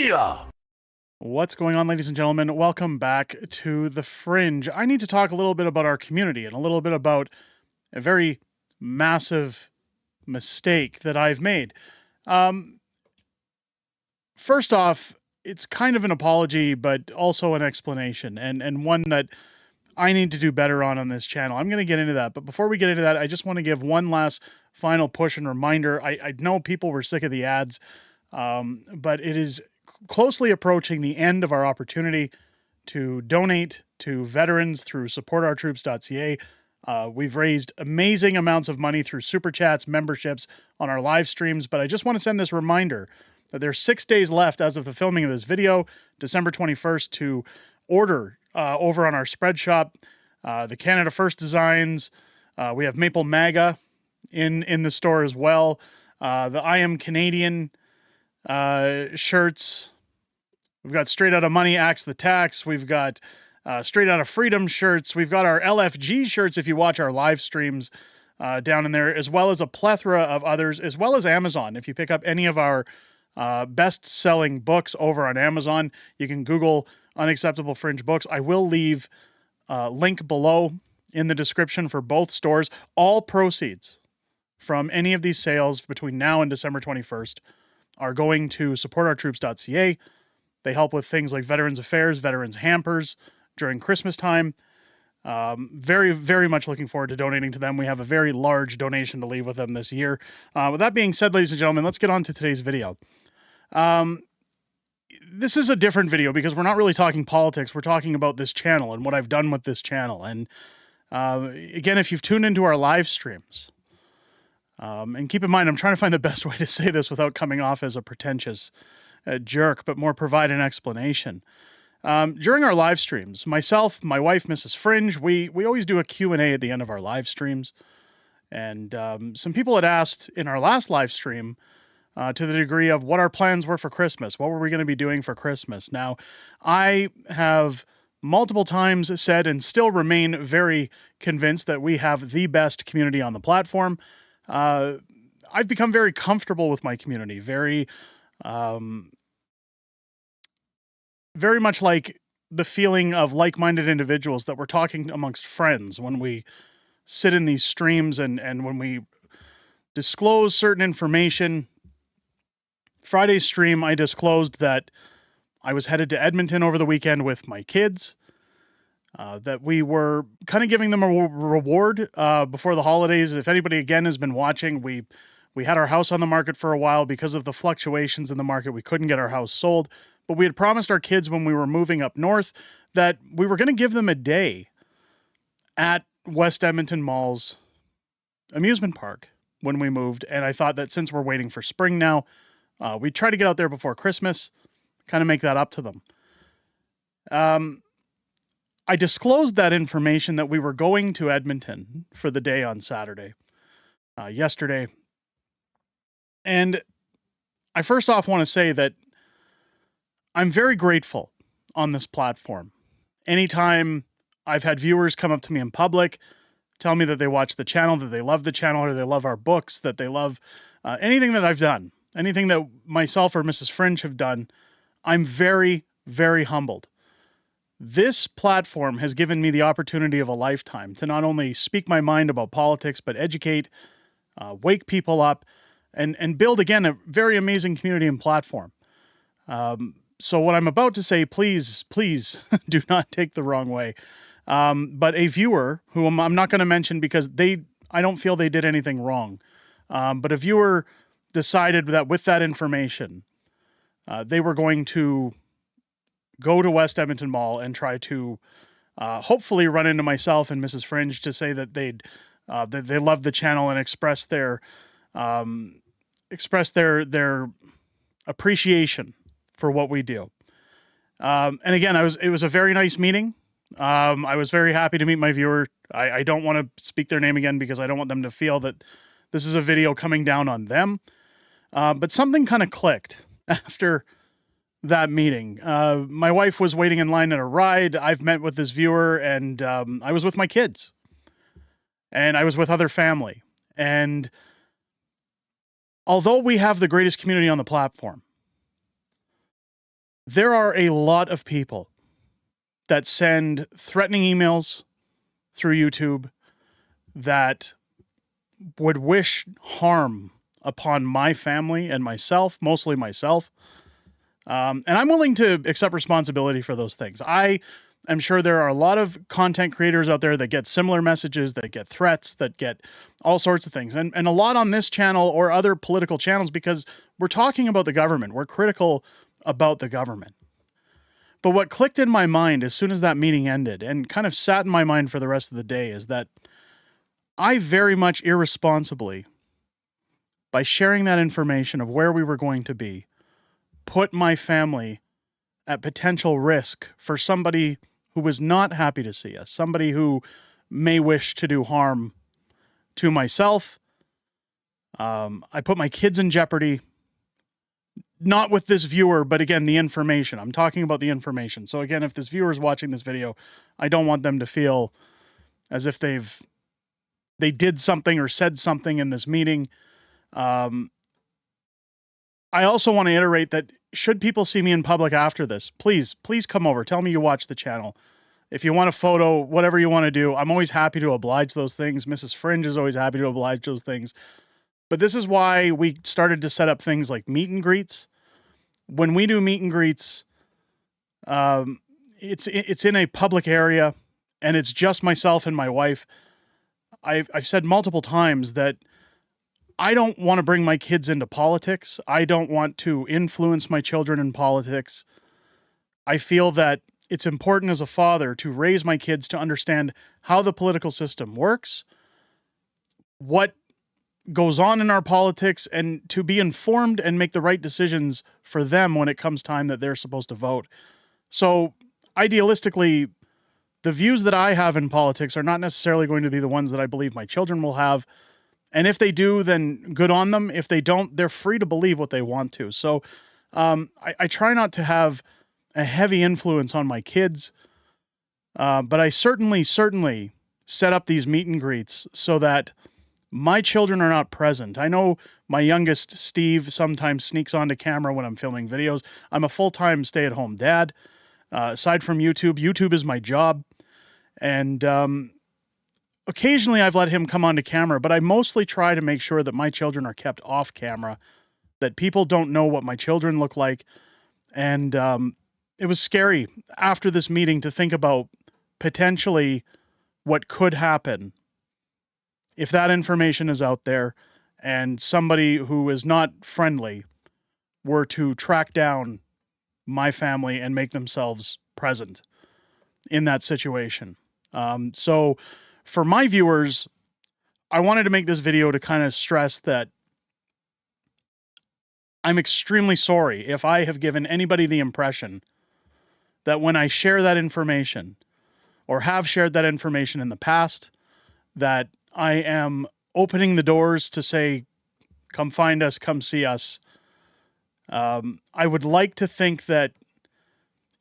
Yeah! What's going on, ladies and gentlemen? Welcome back to The Fringe. I need to talk a little bit about our community and a little bit about a very massive mistake that I've made. Um, First off, it's kind of an apology, but also an explanation, and one that I need to do better on this channel. I'm going to get into that, but before we get into that, I just want to give one last final push and reminder. I know people were sick of the ads, but it is closely approaching the end of our opportunity to donate to veterans through supportourtroops.ca. We've raised amazing amounts of money through super chats, memberships on our live streams, but I just want to send this reminder that there's 6 days left as of the filming of this video, December 21st, to order over on our spread shop. The Canada First designs. We have Maple MAGA in the store as well. The I Am Canadian shirts. We've got Straight Out of Money, Axe the Tax. We've got Straight Out of Freedom shirts. We've got our LFG shirts if you watch our live streams down in there, as well as a plethora of others, as well as Amazon. If you pick up any of our best-selling books over on Amazon, you can Google Unacceptable Fringe Books. I will leave a link below in the description for both stores. All proceeds from any of these sales between now and December 21st are going to supportourtroops.ca. They help with things like Veterans Affairs, Veterans Hampers during Christmas time. Very, very much looking forward to donating to them. We have a very large donation to leave with them this year. With that being said, ladies and gentlemen, let's get on to today's video. This is a different video because we're not really talking politics. We're talking about this channel and what I've done with this channel. And again, if you've tuned into our live streams, and keep in mind, I'm trying to find the best way to say this without coming off as a pretentious jerk, but more provide an explanation. During our live streams, myself, my wife, Mrs. Fringe, we always do a Q&A at the end of our live streams. And some people had asked in our last live stream to the degree of what our plans were for Christmas. What were we going to be doing for Christmas? Now, I have multiple times said and still remain very convinced that we have the best community on the platform. I've become very comfortable with my community, very much like the feeling of like-minded individuals that we're talking amongst friends when we sit in these streams and when we disclose certain information. Friday's stream, I disclosed that I was headed to Edmonton over the weekend with my kids, that we were kind of giving them a reward before the holidays. If anybody, again, has been watching, we had our house on the market for a while because of the fluctuations in the market. We couldn't get our house sold. But we had promised our kids when we were moving up north that we were going to give them a day at West Edmonton Mall's amusement park when we moved. And I thought that since we're waiting for spring now, we'd try to get out there before Christmas, kind of make that up to them. I disclosed that information that we were going to Edmonton for the day on Saturday, yesterday. And I first off want to say that I'm very grateful on this platform. Anytime I've had viewers come up to me in public, tell me that they watch the channel, that they love the channel, or they love our books, that they love anything that I've done, anything that myself or Mrs. Fringe have done, I'm very, very humbled. This platform has given me the opportunity of a lifetime to not only speak my mind about politics, but educate, wake people up, and build, again, a very amazing community and platform. So what I'm about to say, please do not take the wrong way. But a viewer, who I'm not going to mention because I don't feel they did anything wrong. But a viewer decided that with that information, they were going to go to West Edmonton Mall and try to hopefully run into myself and Mrs. Fringe to say that they love the channel and express their appreciation for what we do. And again, it was a very nice meeting. I was very happy to meet my viewer. I don't want to speak their name again because I don't want them to feel that this is a video coming down on them. But something kind of clicked after that meeting. My wife was waiting in line at a ride. I've met with this viewer, and I was with my kids. And I was with other family. And although we have the greatest community on the platform, There are a lot of people that send threatening emails through YouTube that would wish harm upon my family and myself, mostly myself. And I'm willing to accept responsibility for those things. I am sure there are a lot of content creators out there that get similar messages, that get threats, that get all sorts of things. And a lot on this channel or other political channels, because we're talking about the government. We're critical about the government. But what clicked in my mind as soon as that meeting ended and kind of sat in my mind for the rest of the day is that I very much irresponsibly, by sharing that information of where we were going to be, put my family at potential risk for somebody who was not happy to see us, somebody who may wish to do harm to myself. I put my kids in jeopardy, not with this viewer, but again, the information. I'm talking about the information. So again, if this viewer is watching this video, I don't want them to feel as if they did something or said something in this meeting. I also want to iterate that should people see me in public after this, please come over. Tell me you watch the channel. If you want a photo, whatever you want to do, I'm always happy to oblige those things. Mrs. Fringe is always happy to oblige those things. But this is why we started to set up things like meet and greets. When we do meet and greets, it's in a public area, and it's just myself and my wife. I've said multiple times that I don't want to bring my kids into politics. I don't want to influence my children in politics. I feel that it's important as a father to raise my kids to understand how the political system works, what goes on in our politics, and to be informed and make the right decisions for them when it comes time that they're supposed to vote. So idealistically, the views that I have in politics are not necessarily going to be the ones that I believe my children will have. And if they do, then good on them. If they don't, they're free to believe what they want to. So I try not to have a heavy influence on my kids, but I certainly set up these meet and greets so that my children are not present. I know my youngest, Steve, sometimes sneaks onto camera when I'm filming videos. I'm a full-time stay-at-home dad. Aside from YouTube is my job. And occasionally I've let him come onto camera, but I mostly try to make sure that my children are kept off camera, that people don't know what my children look like. And it was scary after this meeting to think about potentially what could happen if that information is out there and somebody who is not friendly were to track down my family and make themselves present in that situation. So for my viewers, I wanted to make this video to kind of stress that I'm extremely sorry if I have given anybody the impression that when I share that information or have shared that information in the past, that I am opening the doors to say, come find us, come see us. I would like to think that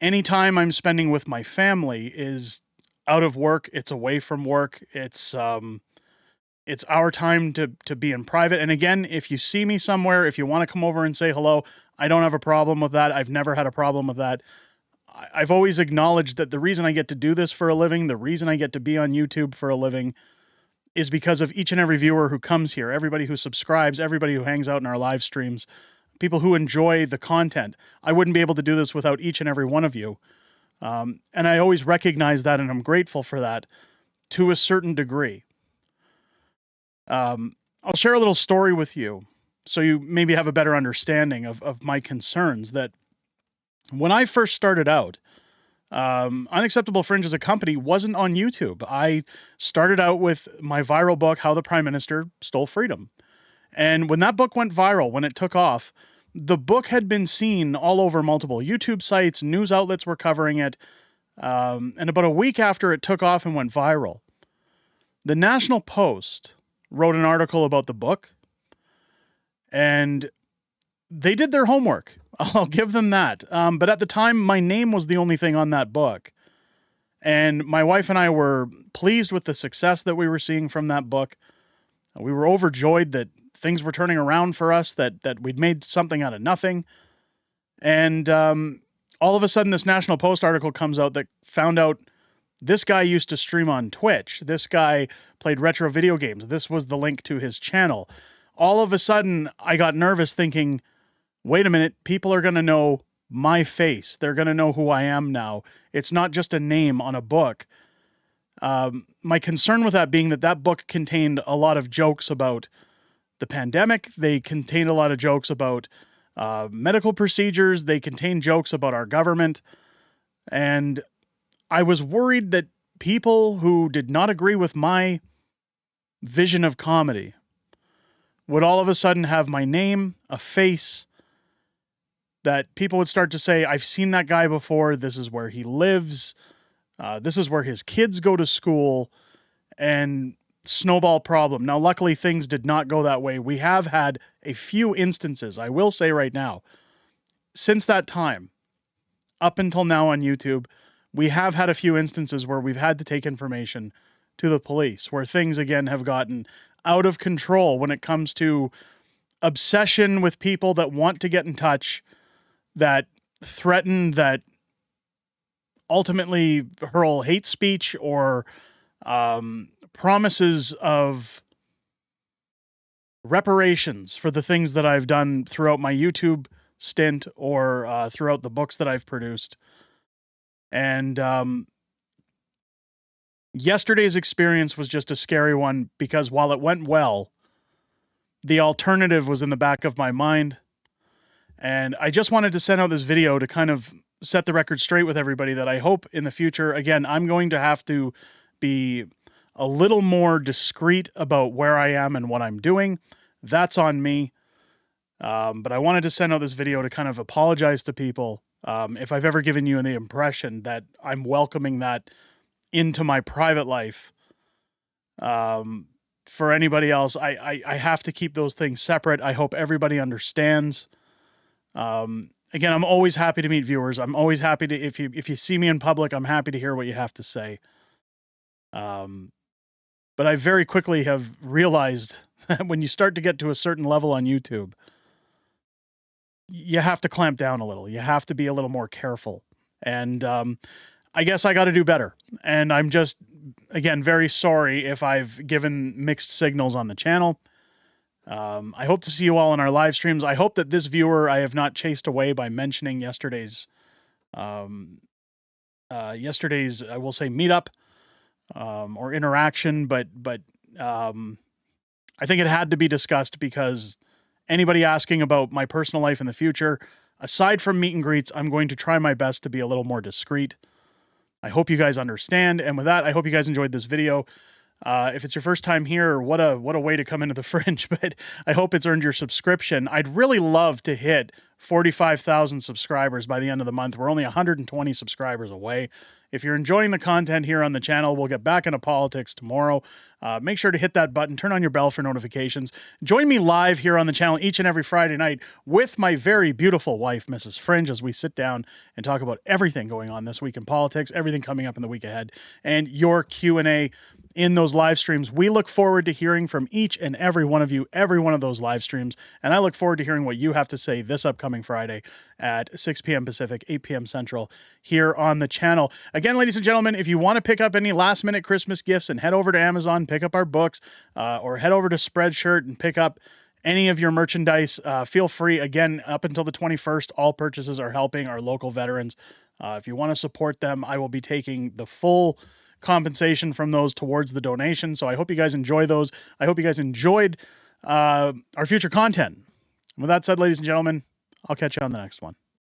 any time I'm spending with my family is out of work, it's away from work, it's our time to be in private. And again, if you see me somewhere, if you want to come over and say hello, I don't have a problem with that. I've never had a problem with that. I've always acknowledged that the reason I get to do this for a living, the reason I get to be on YouTube for a living, is because of each and every viewer who comes here, everybody who subscribes, everybody who hangs out in our live streams, people who enjoy the content. I wouldn't be able to do this without each and every one of you. And I always recognize that, and I'm grateful for that to a certain degree. I'll share a little story with you so you maybe have a better understanding of my concerns. That when I first started out, Unacceptable Fringe as a company wasn't on YouTube. I started out with my viral book, How the Prime Minister Stole Freedom. And when that book went viral, when it took off, the book had been seen all over multiple YouTube sites, news outlets were covering it. And about a week after it took off and went viral, the National Post wrote an article about the book, and they did their homework. I'll give them that. But at the time, my name was the only thing on that book. And my wife and I were pleased with the success that we were seeing from that book. We were overjoyed that things were turning around for us, that we'd made something out of nothing. And all all of a sudden this National Post article comes out that found out this guy used to stream on Twitch. This guy played retro video games. This was the link to his channel. All of a sudden, I got nervous thinking, wait a minute, people are going to know my face. They're going to know who I am now. It's not just a name on a book. My concern with that being that book contained a lot of jokes about the pandemic. They contained a lot of jokes about medical procedures. They contained jokes about our government. And I was worried that people who did not agree with my vision of comedy would all of a sudden have my name, a face, that people would start to say, I've seen that guy before. This is where he lives. This is where his kids go to school, and snowball problem. Now, luckily, things did not go that way. We have had a few instances, I will say right now, since that time, up until now on YouTube, we have had a few instances where we've had to take information to the police, where things, again, have gotten out of control when it comes to obsession with people that want to get in touch, that threaten, that ultimately hurl hate speech or promises of reparations for the things that I've done throughout my YouTube stint or throughout the books that I've produced. And yesterday's experience was just a scary one because while it went well, the alternative was in the back of my mind. And I just wanted to send out this video to kind of set the record straight with everybody that I hope in the future, again, I'm going to have to be a little more discreet about where I am and what I'm doing. That's on me. But I wanted to send out this video to kind of apologize to people if I've ever given you the impression that I'm welcoming that into my private life. For anybody else, I have to keep those things separate. I hope everybody understands. Again, I'm always happy to meet viewers. I'm always happy to, if you see me in public, I'm happy to hear what you have to say. But I very quickly have realized that when you start to get to a certain level on YouTube, you have to clamp down a little. You have to be a little more careful. And I guess I got to do better. And I'm just, again, very sorry if I've given mixed signals on the channel. I hope to see you all in our live streams. I hope that this viewer I have not chased away by mentioning yesterday's, I will say, meetup or interaction, but I think it had to be discussed because anybody asking about my personal life in the future, aside from meet and greets, I'm going to try my best to be a little more discreet. I hope you guys understand. And with that, I hope you guys enjoyed this video. If it's your first time here, what a way to come into the Fringe, but I hope it's earned your subscription. I'd really love to hit 45,000 subscribers by the end of the month. We're only 120 subscribers away. If you're enjoying the content here on the channel, we'll get back into politics tomorrow. Make sure to hit that button, turn on your bell for notifications. Join me live here on the channel each and every Friday night with my very beautiful wife, Mrs. Fringe, as we sit down and talk about everything going on this week in politics, everything coming up in the week ahead, and your Q&A in those live streams. We look forward to hearing from each and every one of you, every one of those live streams, and I look forward to hearing what you have to say this upcoming Friday at 6 p.m. Pacific, 8 p.m. Central here on the channel. Again, ladies and gentlemen, if you want to pick up any last-minute Christmas gifts and head over to Amazon, pick up our books, or head over to Spreadshirt and pick up any of your merchandise, feel free. Again, up until the 21st, all purchases are helping our local veterans. If you want to support them, I will be taking the full compensation from those towards the donation. So I hope you guys enjoy those. I hope you guys enjoyed our future content. With that said, ladies and gentlemen, I'll catch you on the next one.